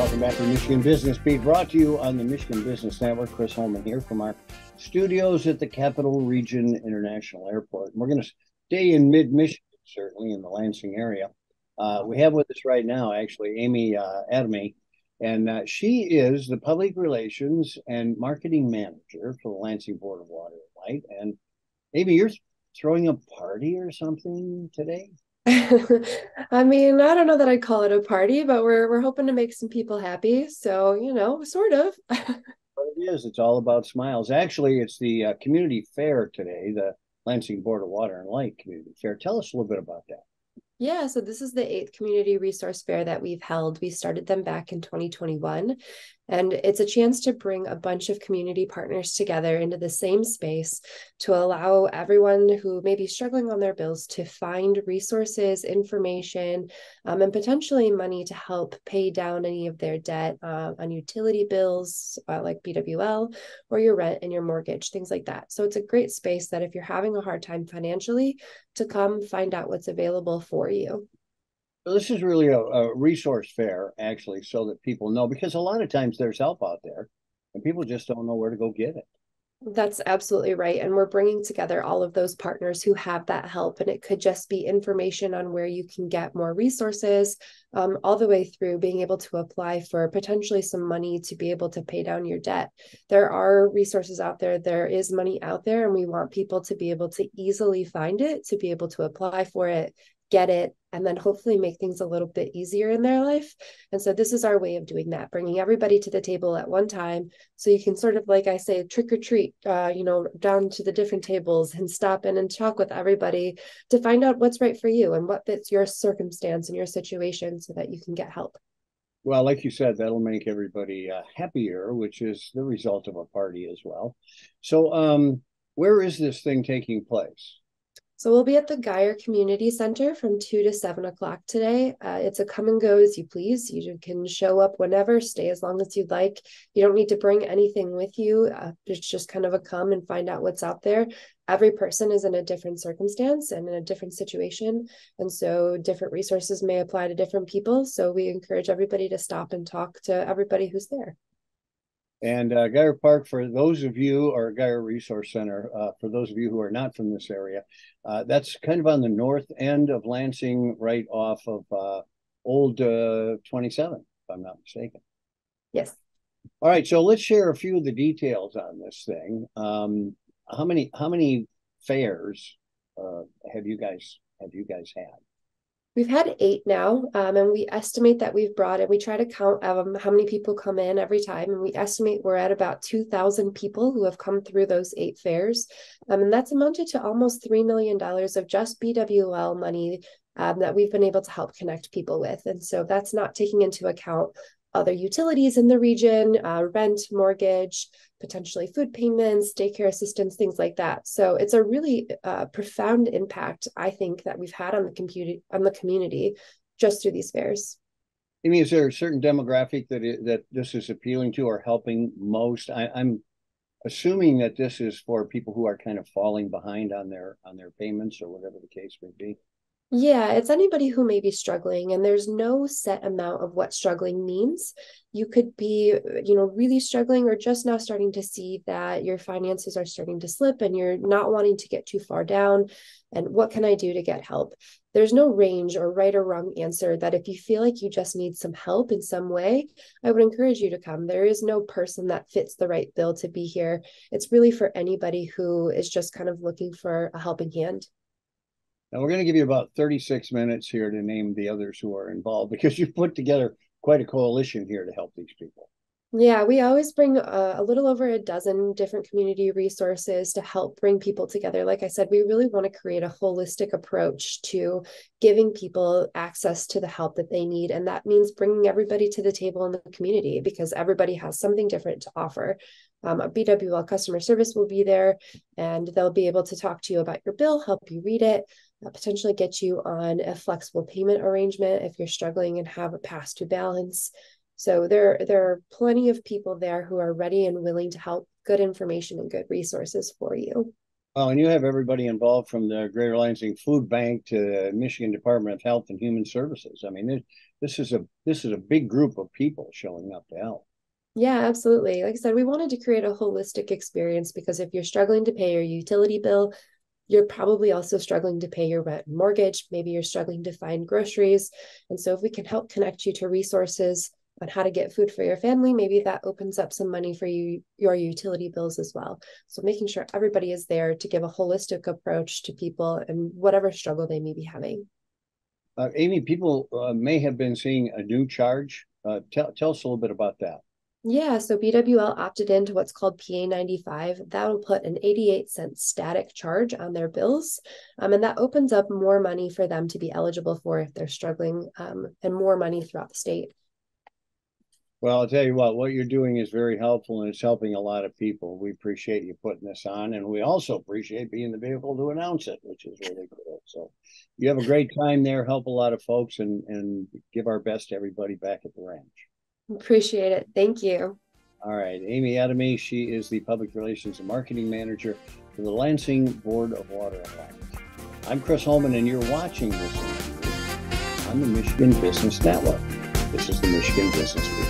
Welcome back to Michigan Business Beat, brought to you on the Michigan Business Network. Chris Holman here from our studios at the Capital Region International Airport. And we're going to stay in mid-Michigan, certainly in the Lansing area. We have with us right now, actually, Amy Adamy, and she is the Public Relations and Marketing Manager for the Lansing Board of Water and Light. And Amy, you're throwing a party or something today? I mean, I don't know that I'd call it a party, but we're hoping to make some people happy. So, sort of. What it is, it's all about smiles. Actually, it's the community fair today, the Lansing Board of Water and Light Community Fair. Tell us a little bit about that. Yeah, so this is the eighth community resource fair that we've held. We started them back in 2021, and it's a chance to bring a bunch of community partners together into the same space to allow everyone who may be struggling on their bills to find resources, information, and potentially money to help pay down any of their debt on utility bills like BWL or your rent and your mortgage, things like that. So it's a great space that if you're having a hard time financially, to come find out what's available for you. So this is really a resource fair, actually, so that people know, because a lot of times there's help out there and people just don't know where to go get it. That's absolutely right. And we're bringing together all of those partners who have that help. And it could just be information on where you can get more resources, all the way through being able to apply for potentially some money to be able to pay down your debt. There are resources out there. There is money out there, and we want people to be able to easily find it, to be able to apply for it, get it, and then hopefully make things a little bit easier in their life. And so this is our way of doing that, bringing everybody to the table at one time. So you can sort of, like I say, trick or treat, down to the different tables and stop in and talk with everybody to find out what's right for you and what fits your circumstance and your situation so that you can get help. Well, like you said, that'll make everybody happier, which is the result of a party as well. So, where is this thing taking place? So we'll be at the Geyer Community Center from 2 to 7 o'clock today. It's a come and go as you please. You can show up whenever, stay as long as you'd like. You don't need to bring anything with you. It's just kind of a come and find out what's out there. Every person is in a different circumstance and in a different situation. And so different resources may apply to different people. So we encourage everybody to stop and talk to everybody who's there. And Geyer Park, for those of you, or Geyer Resource Center, for those of you who are not from this area, that's kind of on the north end of Lansing, right off of Old 27, if I'm not mistaken. Yes. All right, so let's share a few of the details on this thing. How many fairs have you guys had? We've had 8 now, and we estimate that we've brought in, we try to count how many people come in every time, and we estimate we're at about 2,000 people who have come through those 8 fairs. And that's amounted to almost $3 million of just BWL money that we've been able to help connect people with. And so that's not taking into account other utilities in the region, rent, mortgage, potentially food payments, daycare assistance, things like that. So it's a really profound impact, I think, that we've had on the community just through these fairs. I mean, is there a certain demographic that this is appealing to or helping most? I'm assuming that this is for people who are kind of falling behind on their payments or whatever the case may be. Yeah, it's anybody who may be struggling, and there's no set amount of what struggling means. You could be, really struggling or just now starting to see that your finances are starting to slip and you're not wanting to get too far down. And what can I do to get help? There's no range or right or wrong answer that if you feel like you just need some help in some way, I would encourage you to come. There is no person that fits the right bill to be here. It's really for anybody who is just kind of looking for a helping hand. Now we're going to give you about 36 minutes here to name the others who are involved, because you've put together quite a coalition here to help these people. Yeah, we always bring a little over a dozen different community resources to help bring people together. Like I said, we really want to create a holistic approach to giving people access to the help that they need. And that means bringing everybody to the table in the community because everybody has something different to offer. A BWL Customer Service will be there, and they'll be able to talk to you about your bill, help you read it, potentially get you on a flexible payment arrangement if you're struggling and have a past due balance. So there are plenty of people there who are ready and willing to help, good information and good resources for you. Oh, and you have everybody involved from the Greater Lansing Food Bank to the Michigan Department of Health and Human Services. I mean, this is a big group of people showing up to help. Yeah, absolutely. Like I said, we wanted to create a holistic experience because if you're struggling to pay your utility bill, you're probably also struggling to pay your rent and mortgage. Maybe you're struggling to find groceries. And so if we can help connect you to resources on how to get food for your family, maybe that opens up some money for you, your utility bills as well. So making sure everybody is there to give a holistic approach to people and whatever struggle they may be having. Amy, people may have been seeing a new charge. Tell us a little bit about that. Yeah, so BWL opted into what's called PA 95. That'll put an 88-cent static charge on their bills. And that opens up more money for them to be eligible for if they're struggling, and more money throughout the state. Well, I'll tell you what you're doing is very helpful and it's helping a lot of people. We appreciate you putting this on, and we also appreciate being the vehicle to announce it, which is really cool. So you have a great time there, help a lot of folks, and give our best to everybody back at the ranch. Appreciate it. Thank you. All right, Amy Adamy, she is the Public Relations and Marketing Manager for the Lansing Board of Water and Light. I'm Chris Holman, and you're watching this interview on the Michigan Business Network. This is the Michigan Business Week.